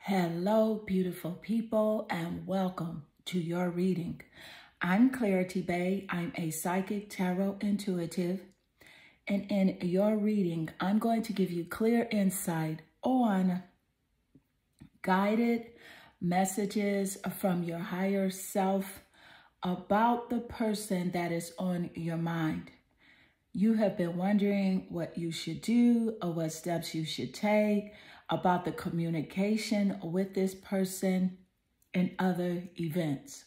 Hello, beautiful people, and welcome to your reading. I'm Clarity Bay. I'm a psychic tarot intuitive. And in your reading, I'm going to give you clear insight on guided messages from your higher self about the person that is on your mind. You have been wondering what you should do or what steps you should take about the communication with this person and other events.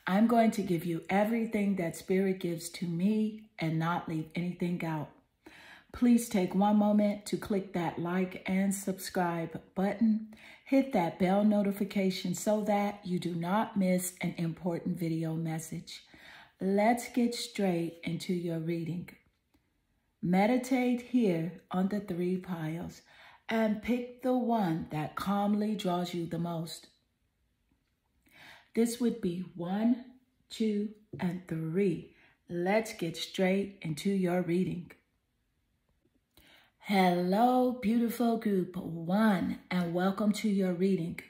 I'm going to give you everything that Spirit gives to me and not leave anything out. Please take one moment to click that like and subscribe button. Hit that bell notification so that you do not miss an important video message. Let's get straight into your reading. Meditate here on the 3 piles and pick the one that calmly draws you the most. This would be 1, 2, and 3. Let's get straight into your reading. Hello, beautiful group 1, and welcome to your reading.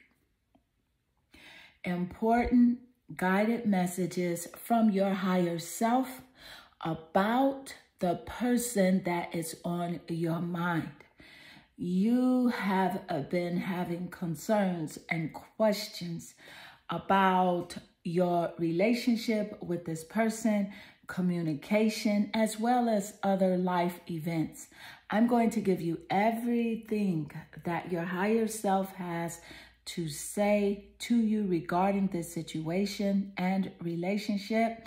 Important guided messages from your higher self about the person that is on your mind. You have been having concerns and questions about your relationship with this person, communication, as well as other life events. I'm going to give you everything that your higher self has to say to you regarding this situation and relationship,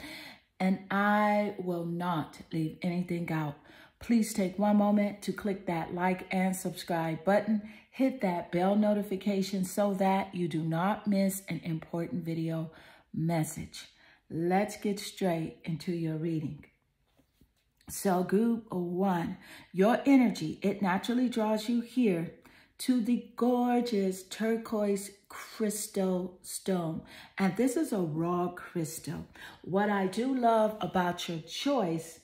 and I will not leave anything out. Please take one moment to click that like and subscribe button. Hit that bell notification so that you do not miss an important video message. Let's get straight into your reading. So group 1, your energy, it naturally draws you here to the gorgeous turquoise crystal stone. And this is a raw crystal. What I do love about your choice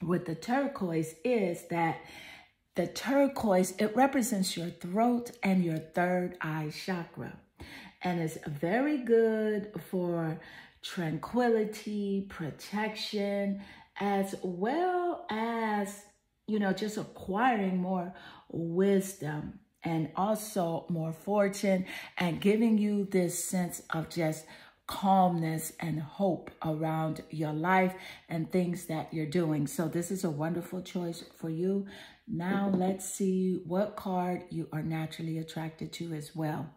with the turquoise is that the turquoise, it represents your throat and your 3rd eye chakra. And it's very good for tranquility, protection, as well as, just acquiring more wisdom and also more fortune and giving you this sense of just calmness and hope around your life and things that you're doing. So this is a wonderful choice for you. Now let's see what card you are naturally attracted to as well.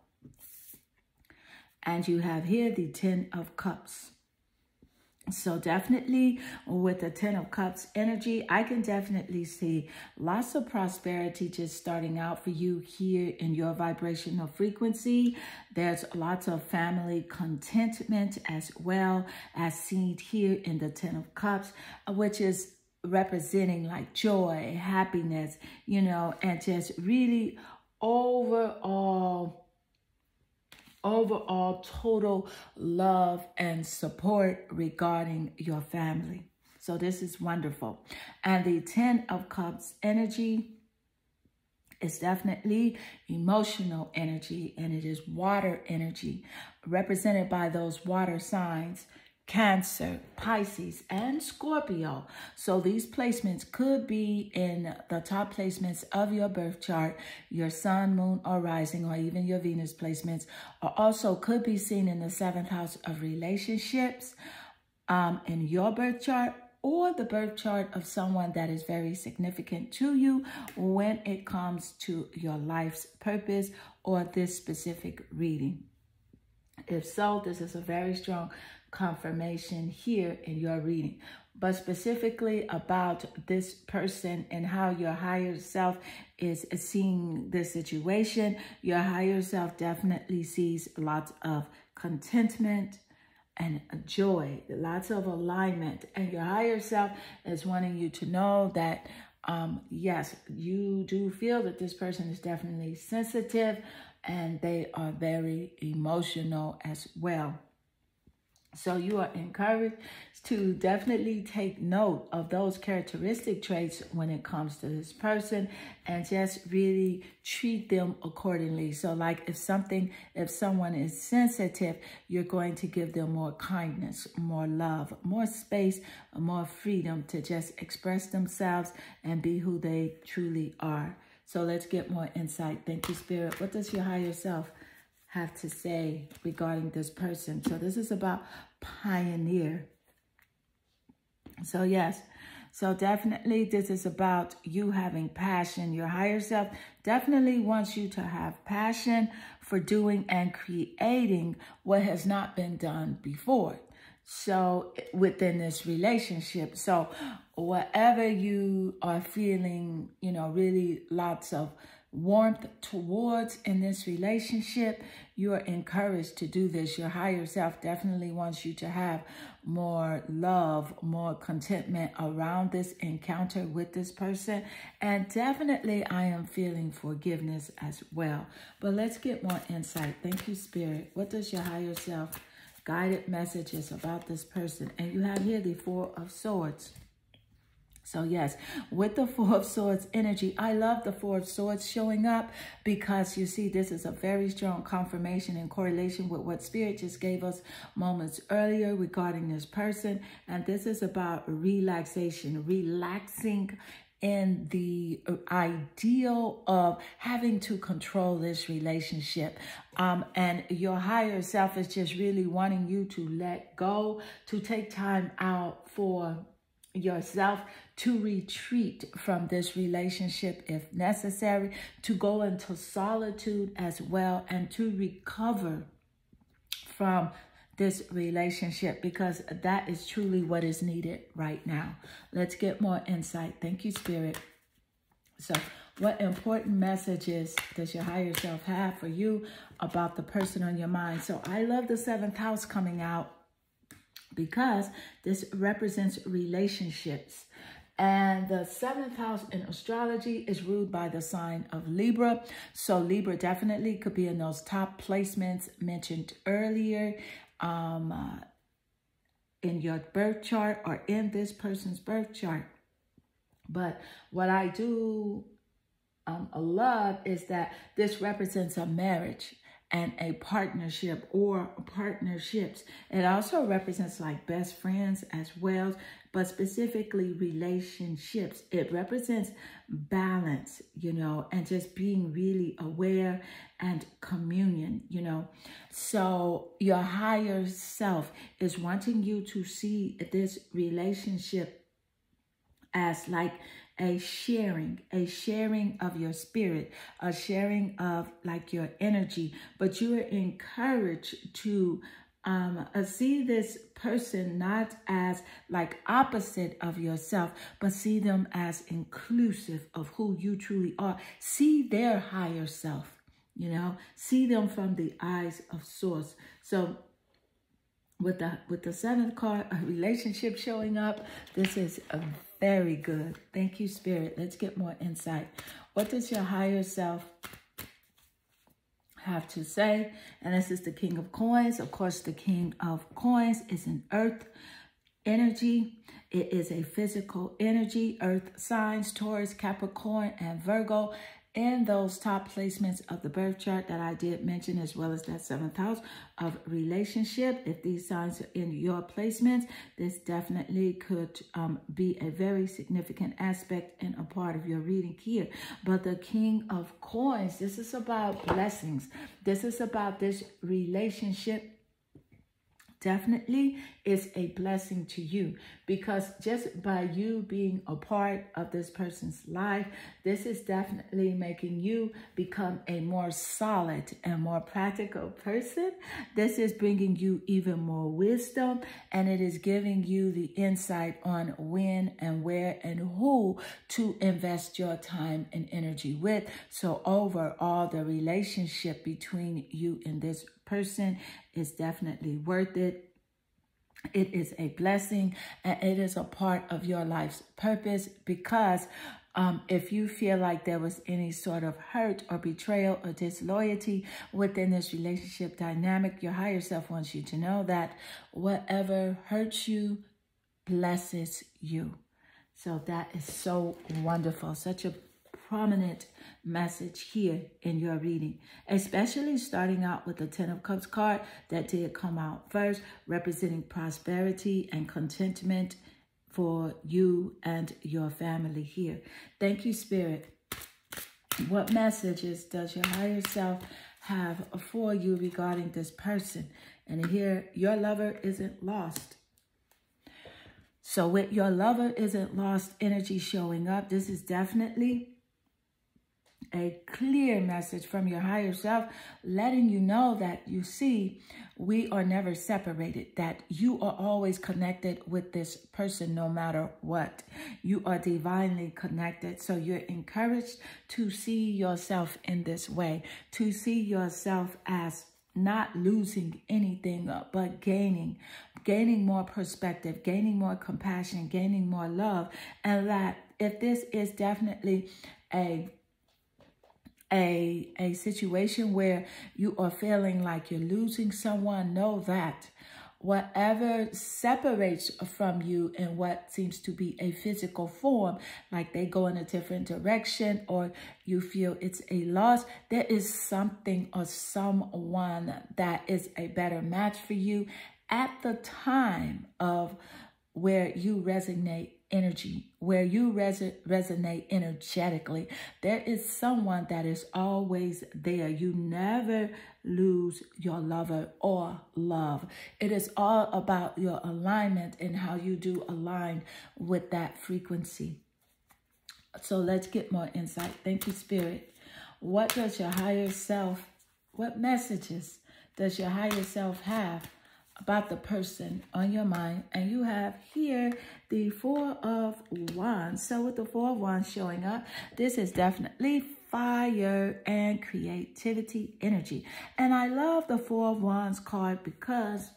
And you have here the 10 of Cups. So definitely with the 10 of Cups energy, I can definitely see lots of prosperity just starting out for you here in your vibrational frequency. There's lots of family contentment as well as seen here in the 10 of Cups, which is representing like joy, happiness, and just really overall total love and support regarding your family. So this is wonderful. And the 10 of Cups energy is definitely emotional energy, and it is water energy represented by those water signs, Cancer, Pisces, and Scorpio. So these placements could be in the top placements of your birth chart, your sun, moon, or rising, or even your Venus placements, or also could be seen in the 7th house of relationships in your birth chart, or the birth chart of someone that is very significant to you when it comes to your life's purpose or this specific reading. If so, this is a very strong confirmation here in your reading, but specifically about this person and how your higher self is seeing this situation. Your higher self definitely sees lots of contentment and joy, lots of alignment, and your higher self is wanting you to know that yes, you do feel that this person is definitely sensitive and they are very emotional as well. So you are encouraged to definitely take note of those characteristic traits when it comes to this person, and just really treat them accordingly. So like if someone is sensitive, you're going to give them more kindness, more love, more space, more freedom to just express themselves and be who they truly are. So let's get more insight. Thank you, Spirit. What does your higher self have to say regarding this person? So this is about pioneer. So yes, so definitely this is about you having passion. Your higher self definitely wants you to have passion for doing and creating what has not been done before. So within this relationship, so whatever you are feeling, really lots of warmth towards in this relationship, you are encouraged to do this. Your higher self definitely wants you to have more love, more contentment around this encounter with this person. And definitely I am feeling forgiveness as well. But let's get more insight. Thank you, Spirit. What does your higher self guided messages about this person? And you have here the Four of Swords. So yes, with the Four of Swords energy, I love the Four of Swords showing up, because you see this is a very strong confirmation and correlation with what Spirit just gave us moments earlier regarding this person. And this is about relaxation, relaxing in the ideal of having to control this relationship. And your higher self is just really wanting you to let go, to take time out for yourself, to retreat from this relationship if necessary, to go into solitude as well, and to recover from this relationship, because that is truly what is needed right now. Let's get more insight. Thank you, Spirit. So what important messages does your higher self have for you about the person on your mind? So I love the 7th house coming out, because this represents relationships. And the 7th house in astrology is ruled by the sign of Libra. So Libra definitely could be in those top placements mentioned earlier in your birth chart or in this person's birth chart. But what I do love is that this represents a marriage and a partnership or partnerships. It also represents like best friends as well, but specifically relationships. It represents balance, and just being really aware and communion, So your higher self is wanting you to see this relationship as like a sharing of your spirit, a sharing of like your energy. But you are encouraged to see this person not as like opposite of yourself, but see them as inclusive of who you truly are. See their higher self, see them from the eyes of source. So with the 7th card, a relationship showing up, this is a very good. Thank you, Spirit. Let's get more insight. What does your higher self have to say? And this is the King of Coins. Of course, the King of Coins is an earth energy. It is a physical energy. Earth signs, Taurus, Capricorn, and Virgo, in those top placements of the birth chart that I did mention, as well as that 7th house of relationship. If these signs are in your placements, this definitely could be a very significant aspect and a part of your reading here. But the King of Coins, this is about blessings. This is about this relationship definitely is a blessing to you, because just by you being a part of this person's life, this is definitely making you become a more solid and more practical person. This is bringing you even more wisdom, and it is giving you the insight on when and where and who to invest your time and energy with. So overall, the relationship between you and this person is definitely worth it. It is a blessing, and it is a part of your life's purpose, because If you feel like there was any sort of hurt or betrayal or disloyalty within this relationship dynamic, your higher self wants you to know that whatever hurts you blesses you. So that is so wonderful. Such a prominent message here in your reading, especially starting out with the Ten of Cups card that did come out first, representing prosperity and contentment for you and your family here. Thank you, Spirit. What messages does your higher self have for you regarding this person? And here, your lover isn't lost. So with your lover isn't lost energy showing up, this is definitely a clear message from your higher self, letting you know that, you see, we are never separated, that you are always connected with this person no matter what. You are divinely connected. So you're encouraged to see yourself in this way, to see yourself as not losing anything, but gaining more perspective, gaining more compassion, gaining more love. And that if this is definitely a situation where you are feeling like you're losing someone, know that whatever separates from you in what seems to be a physical form, like they go in a different direction or you feel it's a loss, there is something or someone that is a better match for you at the time of where you resonate energy, where you resonate energetically. There is someone that is always there. You never lose your lover or love. It is all about your alignment and how you do align with that frequency. So let's get more insight. Thank you, Spirit. What does your higher self, what messages does your higher self have about the person on your mind? And you have here the Four of Wands. So with the Four of Wands showing up, this is definitely fire and creativity energy. And I love the Four of Wands card because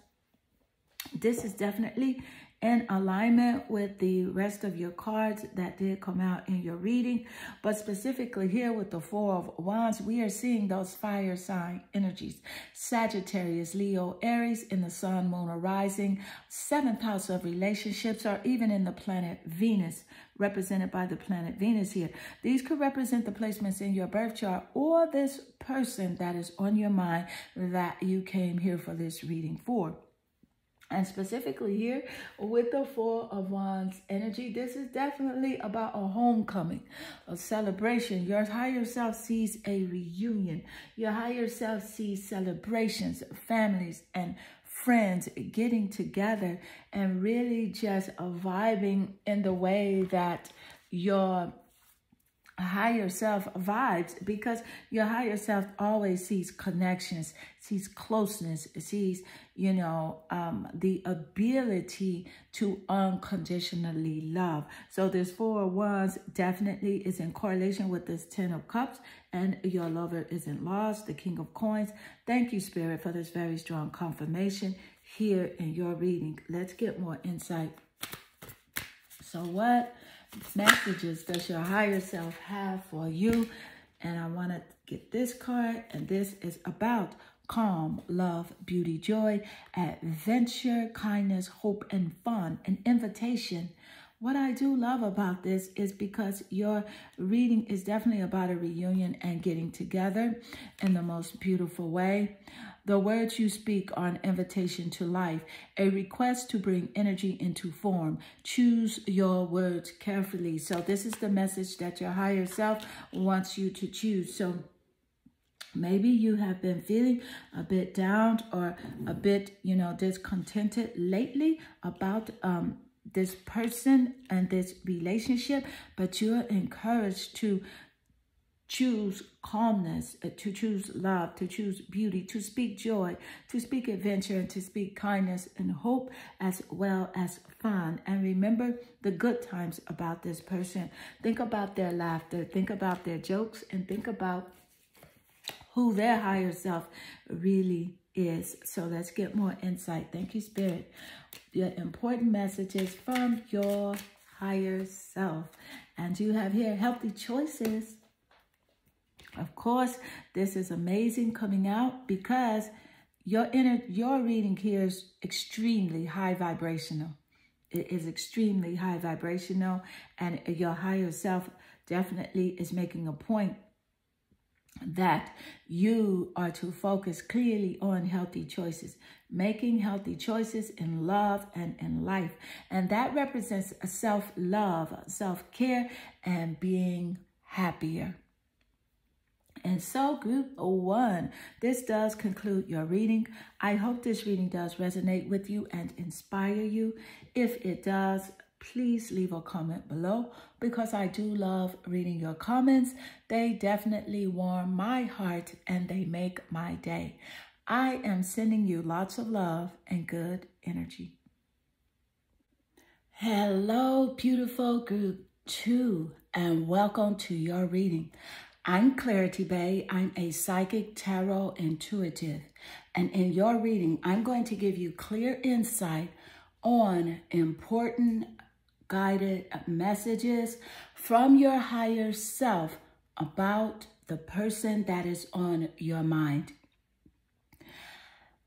this is definitely in alignment with the rest of your cards that did come out in your reading. But specifically here with the Four of Wands, we are seeing those fire sign energies. Sagittarius, Leo, Aries in the sun, moon, or rising, 7th house of relationships, or even in the planet Venus, represented by the planet Venus here. These could represent the placements in your birth chart or this person that is on your mind that you came here for this reading for. And specifically here with the Four of Wands energy, this is definitely about a homecoming, a celebration. Your higher self sees a reunion. Your higher self sees celebrations, families and friends getting together and really just vibing in the way that your higher self vibes, because your higher self always sees connections, sees closeness, sees, you know, the ability to unconditionally love. So this Four of Wands definitely is in correlation with this Ten of Cups, and your lover isn't lost, the King of Coins. Thank you, Spirit, for this very strong confirmation here in your reading. Let's get more insight. So what messages does your higher self have for you? And I want to get this card, and this is about calm, love, beauty, joy, adventure, kindness, hope, and fun, an invitation. What I do love about this is because your reading is definitely about a reunion and getting together in the most beautiful way. The words you speak are an invitation to life, a request to bring energy into form. Choose your words carefully. So this is the message that your higher self wants you to choose. So maybe you have been feeling a bit down or a bit, you know, discontented lately about this person and this relationship, but you're encouraged to choose calmness, to choose love, to choose beauty, to speak joy, to speak adventure, and to speak kindness and hope, as well as fun. And remember the good times about this person. Think about their laughter, think about their jokes, and think about who their higher self really is. So let's get more insight. Thank you, Spirit. The important messages from your higher self. And you have here healthy choices. Of course, this is amazing coming out because your reading here is extremely high vibrational. It is extremely high vibrational, and your higher self definitely is making a point that you are to focus clearly on healthy choices, making healthy choices in love and in life. And that represents a self-love, self-care, and being happier. And so group 1, this does conclude your reading. I hope this reading does resonate with you and inspire you. If it does, please leave a comment below because I do love reading your comments. They definitely warm my heart and they make my day. I am sending you lots of love and good energy. Hello, beautiful group 2, and welcome to your reading. I'm Clarity Bay. I'm a psychic tarot intuitive. And in your reading, I'm going to give you clear insight on important guided messages from your higher self about the person that is on your mind.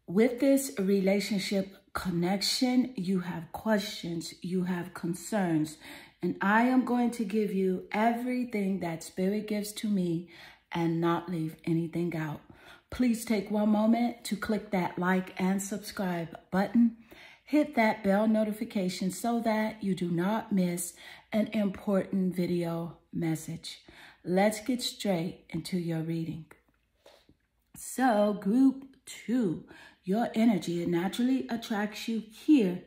With this relationship connection, you have questions, you have concerns, and I am going to give you everything that Spirit gives to me and not leave anything out. Please take one moment to click that like and subscribe button. Hit that bell notification so that you do not miss an important video message. Let's get straight into your reading. So, group 2, your energy naturally attracts you here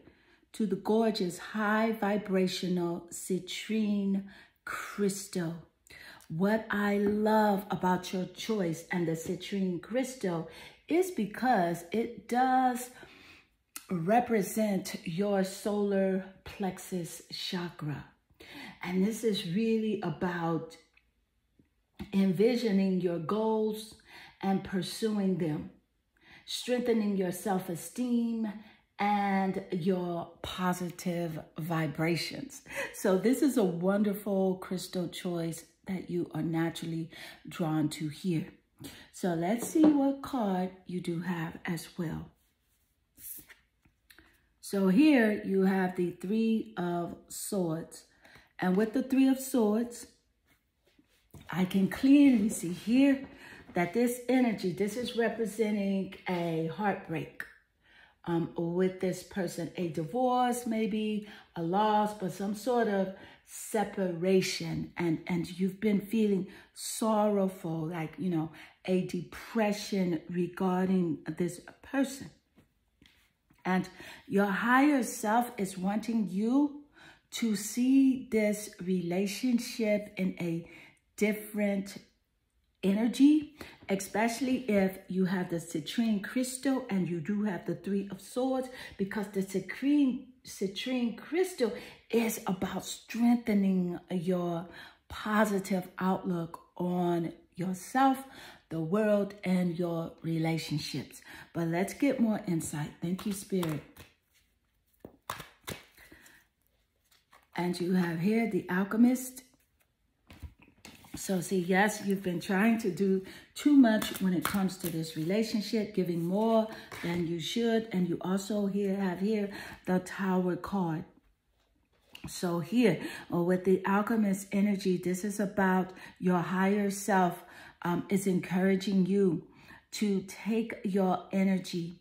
to the gorgeous high vibrational citrine crystal. What I love about your choice and the citrine crystal is because it does represent your solar plexus chakra. And this is really about envisioning your goals and pursuing them, strengthening your self-esteem and your positive vibrations. So this is a wonderful crystal choice that you are naturally drawn to here. So let's see what card you do have as well. So here you have the 3 of Swords. And with the 3 of Swords, I can clearly see here that this energy, this is representing a heartbreak with this person, a divorce, maybe a loss, but some sort of separation. And you've been feeling sorrowful, like, you know, a depression regarding this person. And your higher self is wanting you to see this relationship in a different energy, especially if you have the citrine crystal and you do have the 3 of Swords, because the citrine crystal is about strengthening your positive outlook on yourself, the world, and your relationships. But let's get more insight. Thank you, Spirit. And you have here the Alchemist. So see, yes, you've been trying to do too much when it comes to this relationship, giving more than you should. And you also have here the Tower card. So here, with the Alchemist energy, this is about your higher self is encouraging you to take your energy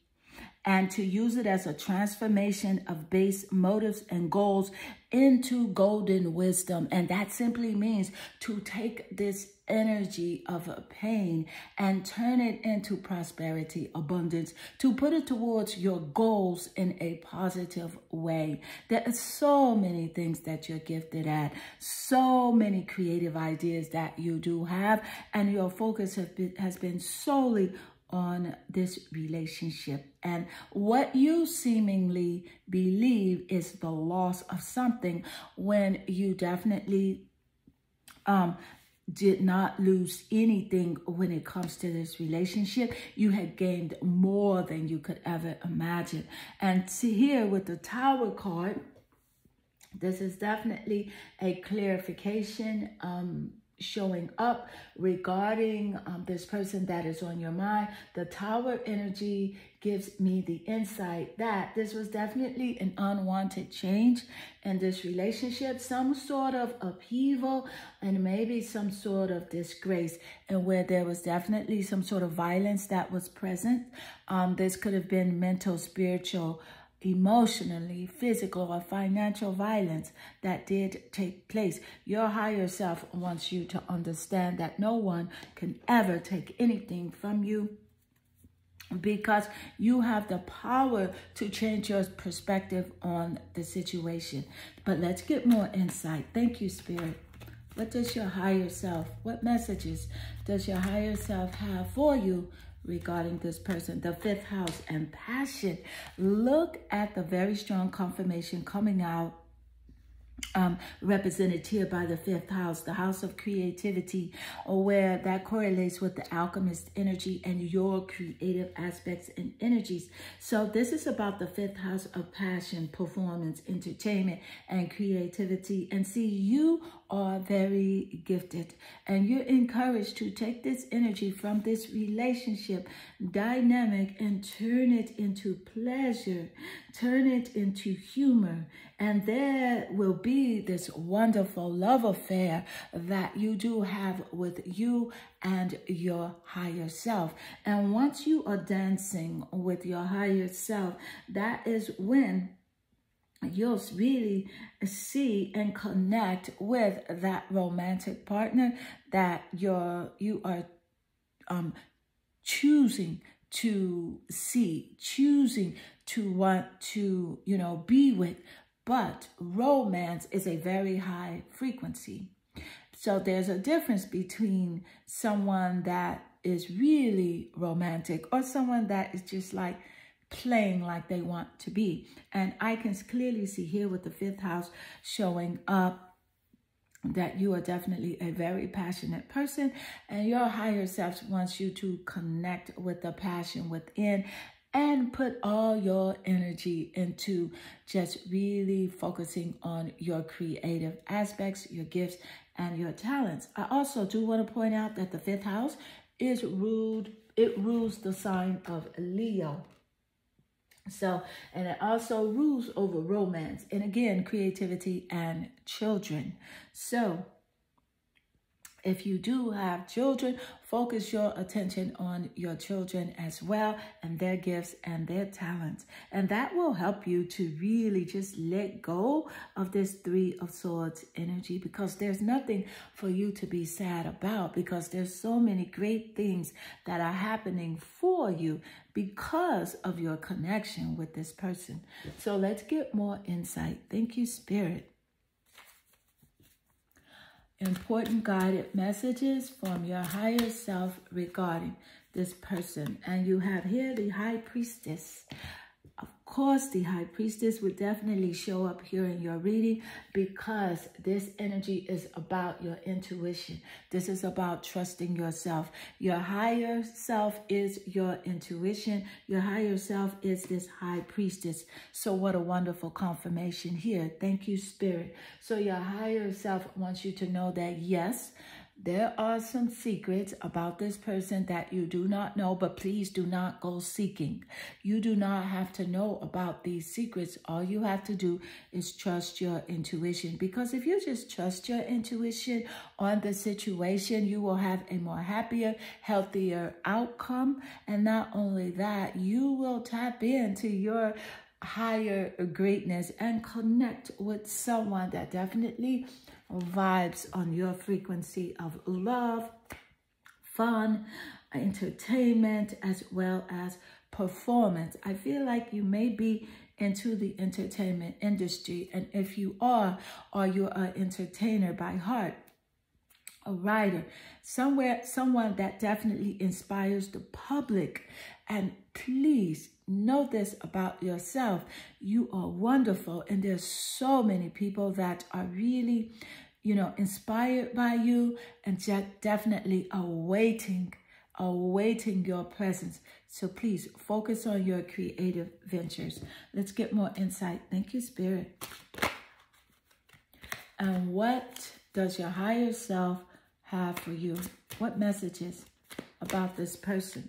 and to use it as a transformation of base motives and goals into golden wisdom. And that simply means to take this energy of pain and turn it into prosperity, abundance, to put it towards your goals in a positive way. There are so many things that you're gifted at, so many creative ideas that you do have, and your focus has been solely on this relationship. And what you seemingly believe is the loss of something, when you definitely did not lose anything when it comes to this relationship. You had gained more than you could ever imagine. And see here with the Tower card, This is definitely a clarification showing up regarding this person that is on your mind. The Tower energy gives me the insight that this was definitely an unwanted change in this relationship, some sort of upheaval and maybe some sort of disgrace, and where there was definitely some sort of violence that was present. This could have been mental, spiritual, emotionally, physical, or financial violence that did take place. Your higher self wants you to understand that no one can ever take anything from you, because you have the power to change your perspective on the situation. But let's get more insight. Thank you, Spirit. What does your higher self, what messages does your higher self have for you regarding this person? The 5th house and passion. Look at the very strong confirmation coming out, represented here by the 5th house, the house of creativity, where that correlates with the alchemist energy and your creative aspects and energies. So this is about the 5th house of passion, performance, entertainment, and creativity. And see, you are very gifted, and you're encouraged to take this energy from this relationship dynamic and turn it into pleasure, turn it into humor, and there will be this wonderful love affair that you do have with you and your higher self. And once you are dancing with your higher self, that is when you'll really see and connect with that romantic partner that you are choosing to see, choosing to want to, be with. But romance is a very high frequency. So there's a difference between someone that is really romantic or someone that is just like playing like they want to be. And I can clearly see here with the 5th house showing up that you are definitely a very passionate person, and your higher self wants you to connect with the passion within and put all your energy into just really focusing on your creative aspects, your gifts, and your talents. I also do want to point out that the 5th house is ruled, it rules the sign of Leo. So, and it also rules over romance and again, creativity and children. So, if you do have children, focus your attention on your children as well and their gifts and their talents. And that will help you to really just let go of this 3 of Swords energy, because there's nothing for you to be sad about, because there's so many great things that are happening for you because of your connection with this person. So let's get more insight. Thank you, Spirit. Important guided messages from your higher self regarding this person. And you have here the High Priestess. Of course, the High Priestess would definitely show up here in your reading, because this energy is about your intuition. This is about trusting yourself. Your higher self is your intuition. Your higher self is this High Priestess. So what a wonderful confirmation here. Thank you, Spirit. So your higher self wants you to know that, yes, there are some secrets about this person that you do not know, but please do not go seeking. You do not have to know about these secrets. All you have to do is trust your intuition, because if you just trust your intuition on the situation, you will have a more happier, healthier outcome. And not only that, you will tap into your higher greatness and connect with someone that definitely vibes on your frequency of love, fun, entertainment, as well as performance. I feel like you may be into the entertainment industry, and if you are, or you're an entertainer by heart, a writer, someone that definitely inspires the public. And please know this about yourself. You are wonderful. And there's so many people that are really, inspired by you and definitely awaiting your presence. So please focus on your creative ventures. Let's get more insight. Thank you, Spirit. And what does your higher self have for you? What messages about this person?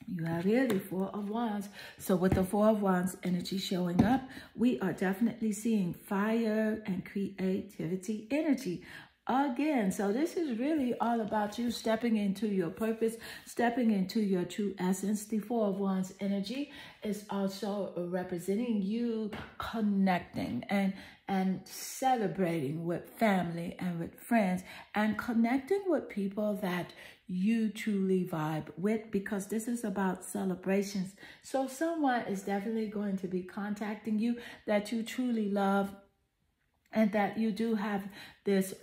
You have here the Four of Wands. So with the Four of Wands energy showing up, we are definitely seeing fire and creativity energy again. So this is really all about you stepping into your purpose, stepping into your true essence. The Four of Wands energy is also representing you connecting and celebrating with family and with friends and connecting with people that you truly vibe with, because this is about celebrations. So someone is definitely going to be contacting you that you truly love and that you do have this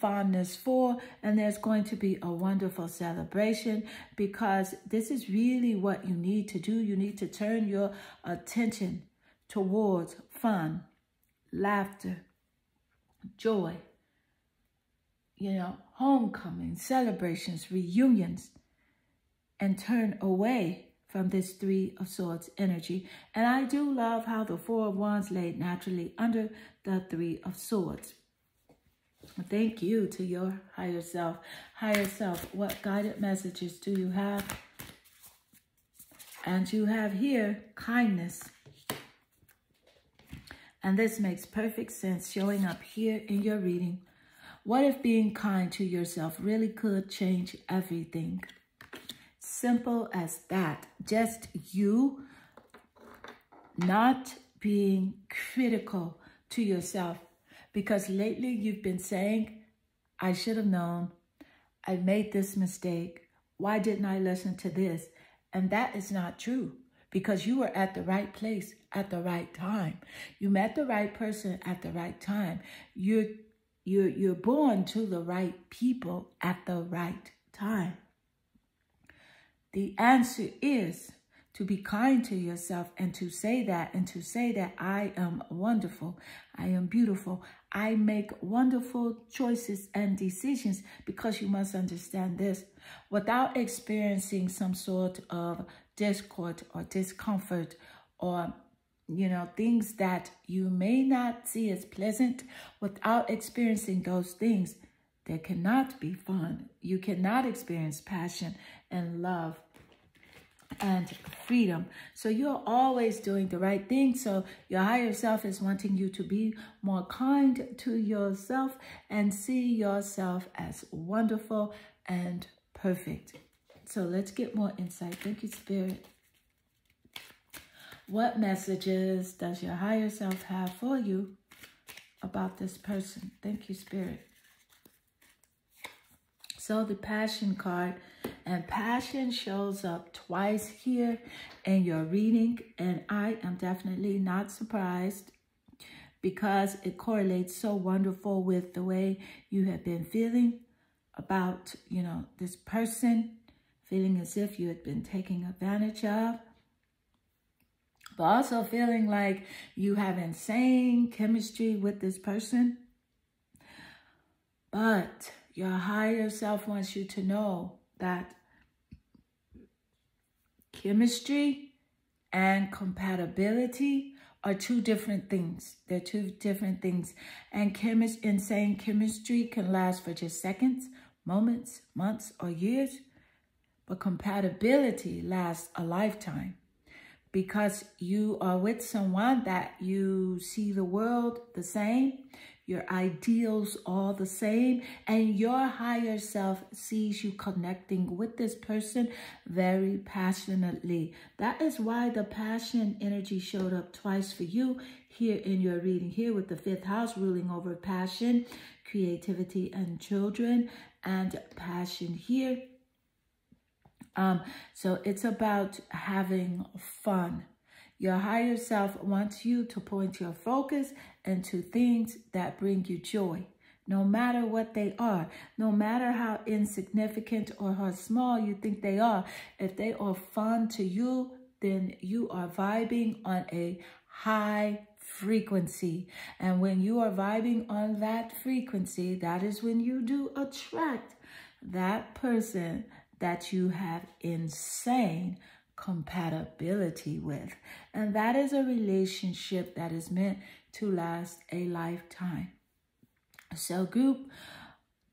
fondness for, and there's going to be a wonderful celebration, because this is really what you need to do. You need to turn your attention towards fun, laughter, joy, you know, homecoming, celebrations, reunions, and turn away from this Three of Swords energy. And I do love how the Four of Wands laid naturally under the Three of Swords. Thank you to your higher self. Higher self, what guided messages do you have? And you have here kindness. And this makes perfect sense showing up here in your reading. What if being kind to yourself really could change everything? Simple as that. Just you not being critical to yourself. Because lately you've been saying, I should have known. I made this mistake. Why didn't I listen to this? And that is not true, because you were at the right place at the right time. You met the right person at the right time. You're born to the right people at the right time. The answer is to be kind to yourself and to say that, I am wonderful. I am beautiful. I make wonderful choices and decisions, because you must understand this. Without experiencing some sort of discord or discomfort or, you know, things that you may not see as pleasant, without experiencing those things, there cannot be fun. You cannot experience passion and love and freedom. So you're always doing the right thing. So your higher self is wanting you to be more kind to yourself and see yourself as wonderful and perfect. So let's get more insight. Thank you, Spirit. What messages does your higher self have for you about this person? Thank you, Spirit. So the Passion card, and passion shows up twice here in your reading, and I am definitely not surprised, because it correlates so wonderful with the way you have been feeling about, you know, this person, feeling as if you had been taken advantage of, but also feeling like you have insane chemistry with this person. But your higher self wants you to know that chemistry and compatibility are two different things. They're two different things. And insane chemistry can last for just seconds, moments, months, or years. But compatibility lasts a lifetime, because you are with someone that you see the world the same, your ideals all the same, and your higher self sees you connecting with this person very passionately. That is why the passion energy showed up twice for you here in your reading, here with the 5th house ruling over passion, creativity, and children, and passion here. So it's about having fun. Your higher self wants you to point your focus into things that bring you joy, no matter what they are, no matter how insignificant or how small you think they are. If they are fun to you, then you are vibing on a high frequency. And when you are vibing on that frequency, that is when you do attract that person that you have insane compatibility with. And that is a relationship that is meant to last a lifetime. So group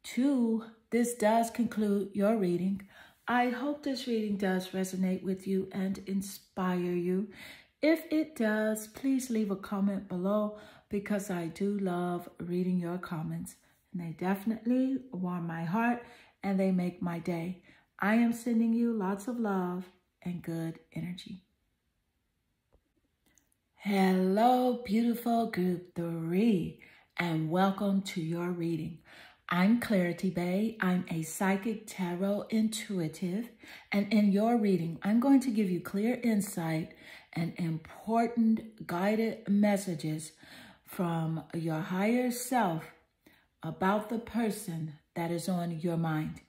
2, this does conclude your reading. I hope this reading does resonate with you and inspire you. If it does, please leave a comment below because I do love reading your comments. And they definitely warm my heart and they make my day. I am sending you lots of love and good energy. Hello, beautiful group 3, and welcome to your reading. I'm Clarity Bay. I'm a psychic tarot intuitive, and in your reading, I'm going to give you clear insight and important guided messages from your higher self about the person that is on your mind.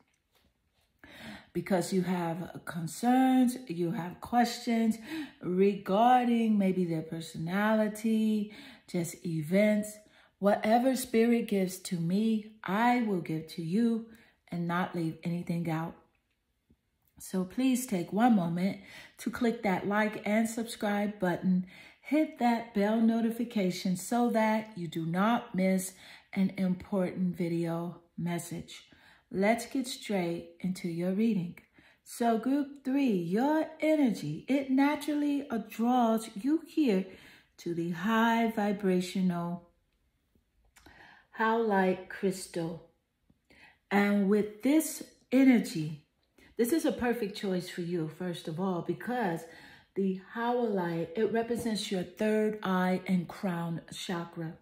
Because you have concerns, you have questions regarding maybe their personality, just events. Whatever spirit gives to me, I will give to you and not leave anything out. So please take one moment to click that like and subscribe button. Hit that bell notification so that you do not miss an important video message. Let's get straight into your reading. So group 3, your energy, it naturally draws you here to the high vibrational Howlite crystal. And with this energy, this is a perfect choice for you, first of all, because the Howlite, it represents your third eye and crown chakra,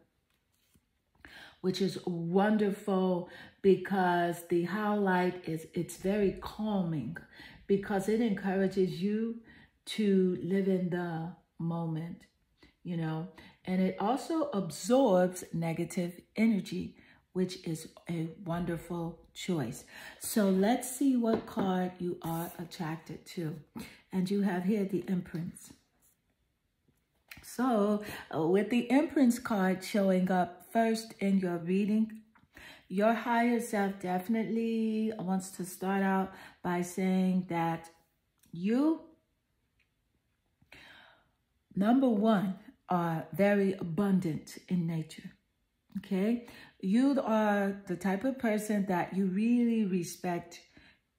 which is wonderful because the Howlite it's very calming because it encourages you to live in the moment, you know, and it also absorbs negative energy, which is a wonderful choice. So let's see what card you are attracted to. And you have here the Empress. So with the Empress card showing up first in your reading, your higher self definitely wants to start out by saying that you, number one, are very abundant in nature, okay? You are the type of person that you really respect,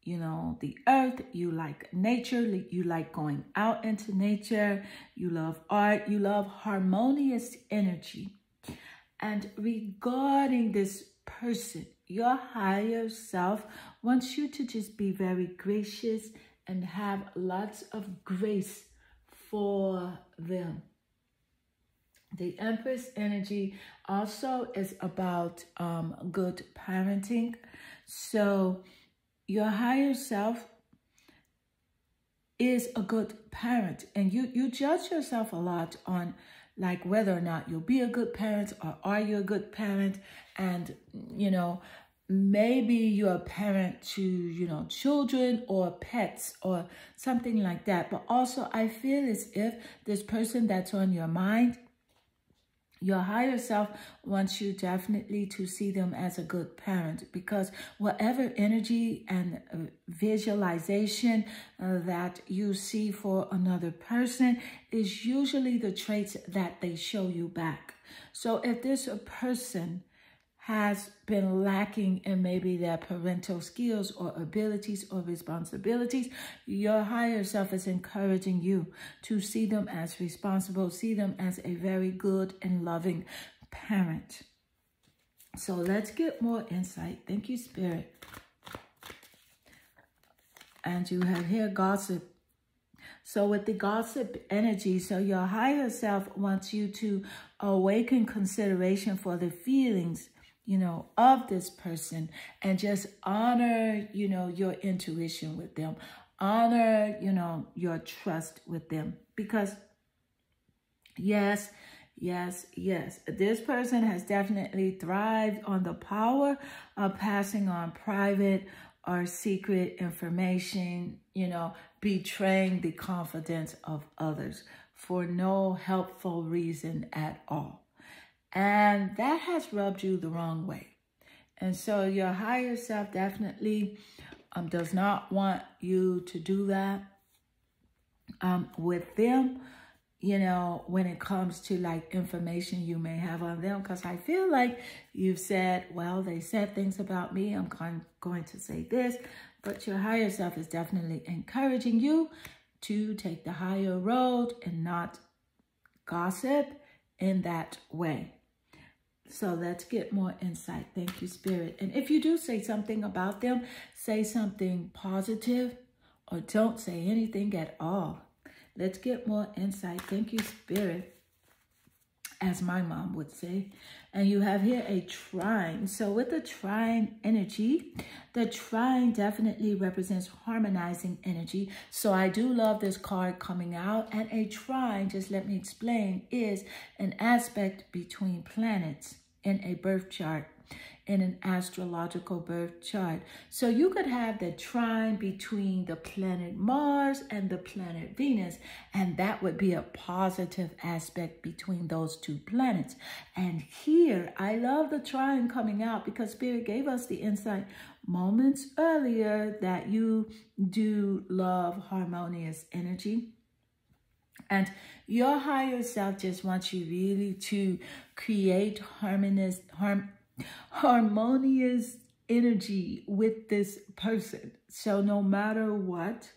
you know, the earth. You like nature. You like going out into nature. You love art. You love harmonious energy. And regarding this person, your higher self wants you to just be very gracious and have lots of grace for them. The Empress energy also is about good parenting. So your higher self is a good parent, and you judge yourself a lot on like whether or not you'll be a good parent or are you a good parent. And, you know, maybe you're a parent to, you know, children or pets or something like that. But also I feel as if this person that's on your mind, your higher self wants you definitely to see them as a good parent, because whatever energy and visualization that you see for another person is usually the traits that they show you back. So if this person has been lacking in maybe their parental skills or abilities or responsibilities, your higher self is encouraging you to see them as responsible, see them as a very good and loving parent. So let's get more insight. Thank you, Spirit. And you have here gossip. So with the gossip energy, so your higher self wants you to awaken consideration for the feelings, you know, of this person, and just honor, you know, your intuition with them. Honor, you know, your trust with them. Because yes, this person has definitely thrived on the power of passing on private or secret information, you know, betraying the confidence of others for no helpful reason at all. And that has rubbed you the wrong way. And so your higher self definitely does not want you to do that with them. you know, when it comes to like information you may have on them, because I feel like you've said, well, they said things about me, I'm going to say this, but your higher self is definitely encouraging you to take the higher road and not gossip in that way. So let's get more insight. Thank you, Spirit. And if you do say something about them, say something positive or don't say anything at all. Let's get more insight. Thank you, Spirit, as my mom would say. And you have here a trine. So with the trine energy, the trine definitely represents harmonizing energy. So I do love this card coming out. And a trine, just let me explain, is an aspect between planets in a birth chart, in an astrological birth chart. So you could have the trine between the planet Mars and the planet Venus, and that would be a positive aspect between those two planets. And here, I love the trine coming out because Spirit gave us the insight moments earlier that you do love harmonious energy. And your higher self just wants you really to create harmonious energy with this person. So no matter what,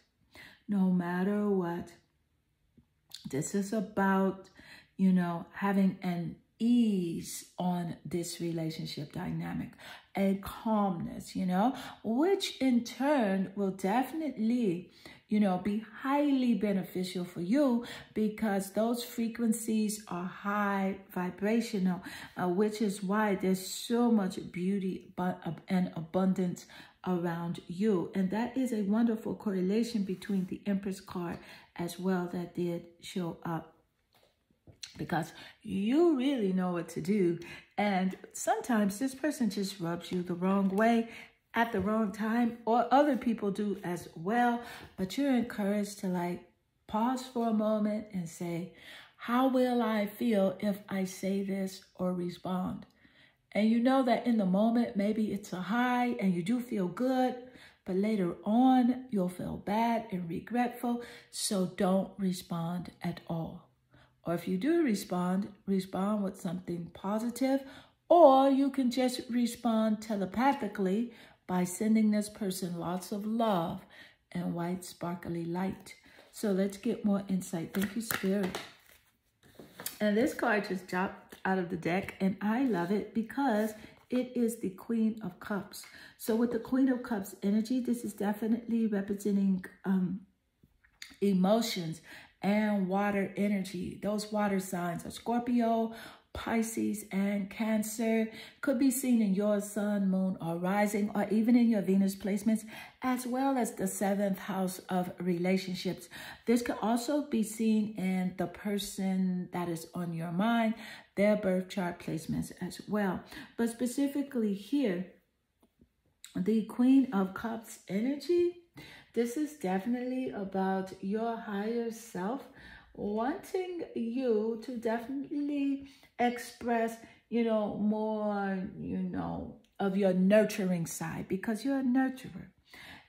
this is about, you know, having an ease on this relationship dynamic, a calmness, you know, which in turn will definitely, you know, be highly beneficial for you because those frequencies are high vibrational, which is why there's so much beauty and abundance around you. And that is a wonderful correlation between the Empress card as well that did show up, because you really know what to do. And sometimes this person just rubs you the wrong way at the wrong time, or other people do as well. But you're encouraged to like pause for a moment and say, how will I feel if I say this or respond? And you know that in the moment, maybe it's a high and you do feel good, but later on you'll feel bad and regretful. So don't respond at all. Or if you do respond with something positive, or you can just respond telepathically by sending this person lots of love and white sparkly light. So let's get more insight. Thank you, Spirit. And this card just dropped out of the deck, and I love it because it is the Queen of Cups. So with the Queen of Cups energy, this is definitely representing emotions and water energy. Those water signs are Scorpio, Pisces, and Cancer. Could be seen in your sun, moon, or rising, or even in your Venus placements, as well as the 7th house of relationships. This could also be seen in the person that is on your mind, their birth chart placements as well. But specifically here, the Queen of Cups energy, this is definitely about your higher self wanting you to definitely express, you know, more, you know, of your nurturing side, because you're a nurturer,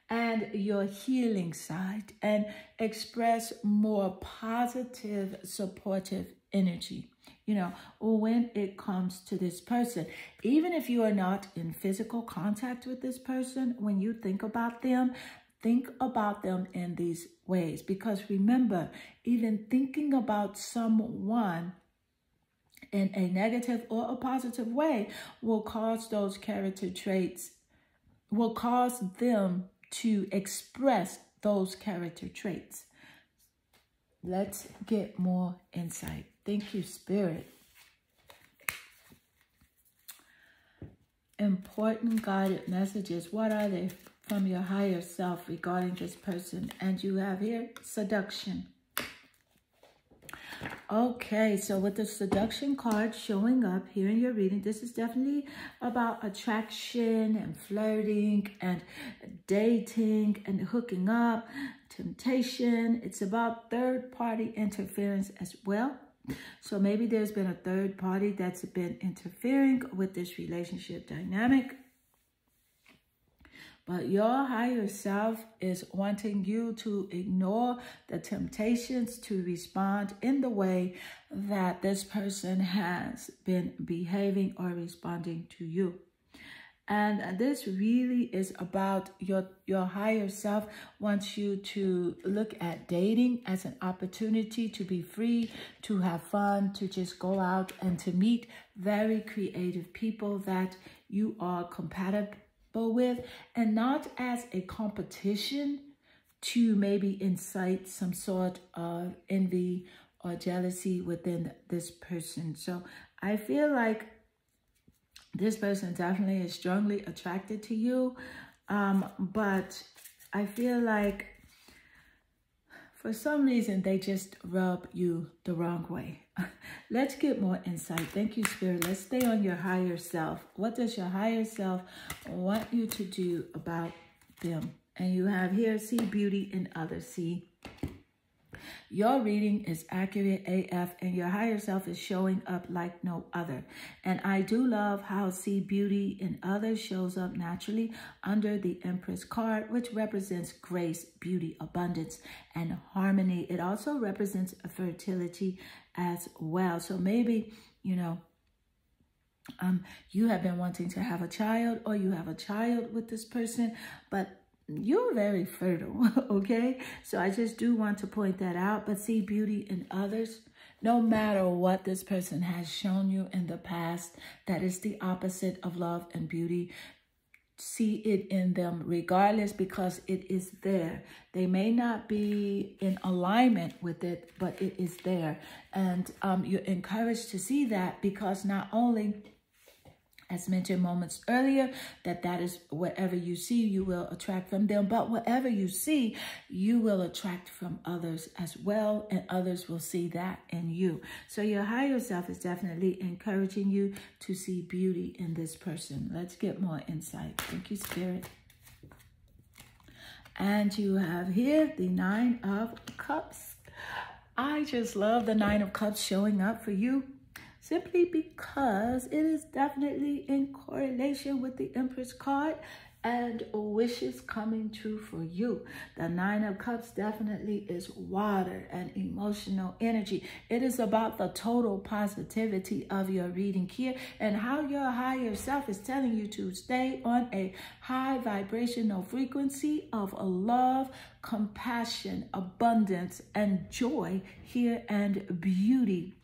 and your healing side, and express more positive, supportive energy, you know, when it comes to this person. Even if you are not in physical contact with this person, when you think about them in these ways. Because remember, even thinking about someone in a negative or a positive way will cause those character traits, will cause them to express those character traits. Let's get more insight. Thank you, Spirit. Important guided messages. What are they from your higher self regarding this person? And you have here seduction. Okay, so with the seduction card showing up here in your reading, this is definitely about attraction and flirting and dating and hooking up, temptation. It's about third-party interference as well. So maybe there's been a third party that's been interfering with this relationship dynamic. But your higher self is wanting you to ignore the temptations to respond in the way that this person has been behaving or responding to you. And this really is about your higher self wants you to look at dating as an opportunity to be free, to have fun, to just go out and to meet very creative people that you are compatible with, and not as a competition to maybe incite some sort of envy or jealousy within this person. So I feel like this person definitely is strongly attracted to you, but I feel like for some reason they just rub you the wrong way. Let's get more insight. Thank you, Spirit. Let's stay on your higher self. What does your higher self want you to do about them? And you have here, see beauty in others. See, your reading is accurate AF, and your higher self is showing up like no other. And I do love how see beauty in others shows up naturally under the Empress card, which represents grace, beauty, abundance, and harmony. It also represents fertility as well. So maybe, you know, you have been wanting to have a child, or you have a child with this person, but you're very fertile, okay? So I just do want to point that out. But see beauty in others, no matter what this person has shown you in the past, that is the opposite of love and beauty. See it in them regardless, because it is there. They may not be in alignment with it, but it is there. And you're encouraged to see that, because not only, as mentioned moments earlier, that is whatever you see, you will attract from them. But whatever you see, you will attract from others as well. And others will see that in you. So your higher self is definitely encouraging you to see beauty in this person. Let's get more insight. Thank you, Spirit. And you have here the Nine of Cups. I just love the Nine of Cups showing up for you, simply because it is definitely in correlation with the Empress card and wishes coming true for you. The Nine of Cups definitely is water and emotional energy. It is about the total positivity of your reading here, and how your higher self is telling you to stay on a high vibrational frequency of love, compassion, abundance, and joy here, and beauty.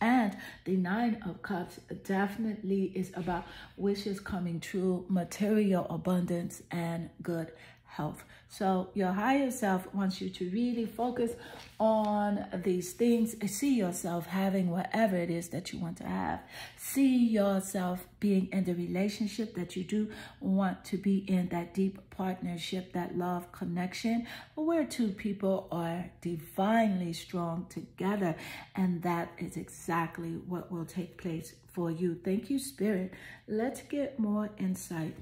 And the Nine of Cups definitely is about wishes coming true, material abundance, and good health. So your higher self wants you to really focus on these things. See yourself having whatever it is that you want to have. See yourself being in the relationship that you do want to be in, that deep partnership, that love connection, where two people are divinely strong together. And that is exactly what will take place for you. Thank you, Spirit. Let's get more insight.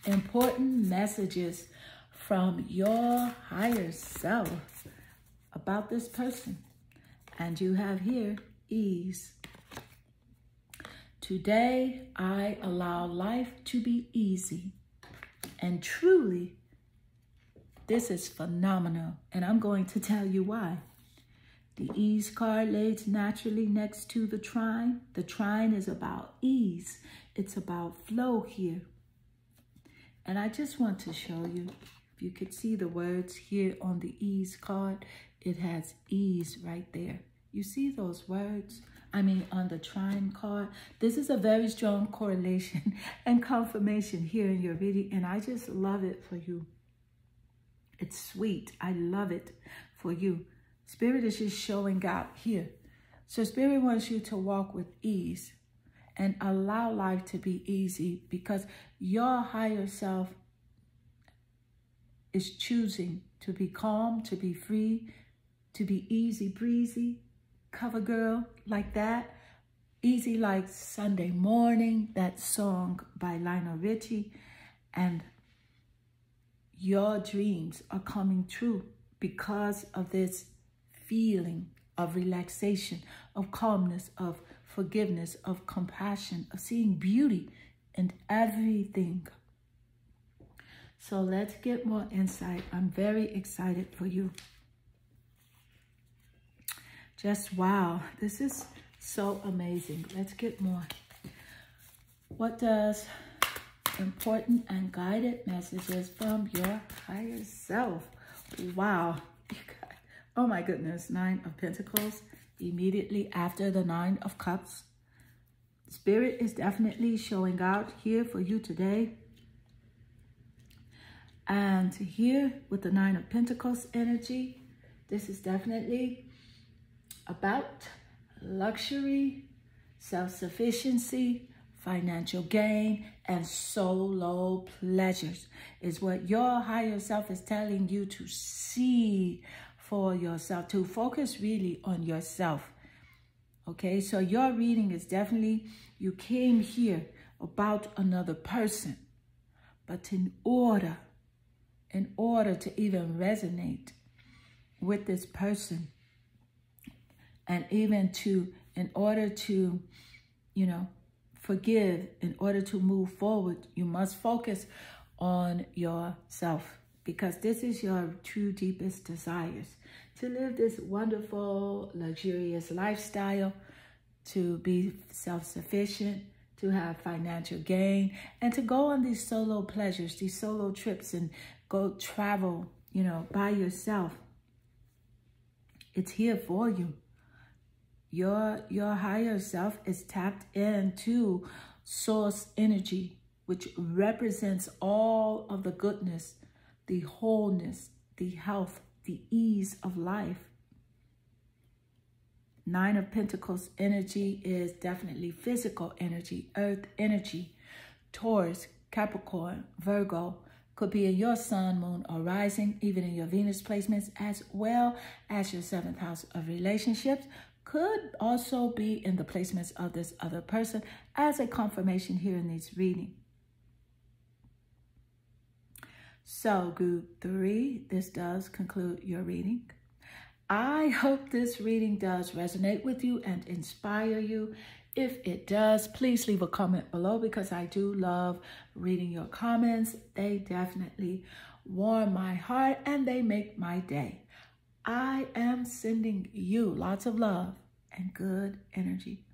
Important messages from your higher self about this person. And you have here ease. Today, I allow life to be easy. And truly, this is phenomenal. And I'm going to tell you why. The ease card lays naturally next to the trine. The trine is about ease. It's about flow here. And I just want to show you, if you could see the words here on the ease card, it has ease right there. You see those words? I mean, on the trine card. This is a very strong correlation and confirmation here in your reading, and I just love it for you. It's sweet. I love it for you. Spirit is just showing out here. So Spirit wants you to walk with ease and allow life to be easy, because your higher self is choosing to be calm, to be free, to be easy breezy, cover girl like that. Easy like Sunday Morning, that song by Lionel Richie. And your dreams are coming true because of this feeling of relaxation, of calmness, of forgiveness, of compassion, of seeing beauty in everything. So let's get more insight. I'm very excited for you. Just wow, this is so amazing. Let's get more. What does important and guided messages from your higher self? Wow. Oh my goodness. 9 of Pentacles immediately after the 9 of Cups. Spirit is definitely showing out here for you today. And here with the 9 of Pentacles energy, this is definitely about luxury, self-sufficiency, financial gain, and solo pleasures is what your higher self is telling you to see for yourself, to focus really on yourself. Okay, so your reading is definitely, you came here about another person, but in order to even resonate with this person, and even in order to, you know, forgive, in order to move forward, you must focus on yourself, because this is your true deepest desires, to live this wonderful, luxurious lifestyle, to be self-sufficient, to have financial gain, and to go on these solo pleasures, these solo trips, and go travel, you know, by yourself. It's here for you. Your higher self is tapped into source energy, which represents all of the goodness, the wholeness, the health, the ease of life. 9 of Pentacles energy is definitely physical energy, earth energy. Taurus, Capricorn, Virgo could be in your sun, moon, or rising, even in your Venus placements, as well as your 7th house of relationships. Could also be in the placements of this other person as a confirmation here in this reading. So group 3, this does conclude your reading. I hope this reading does resonate with you and inspire you. If it does, please leave a comment below, because I do love reading your comments. They definitely warm my heart and they make my day. I am sending you lots of love and good energy.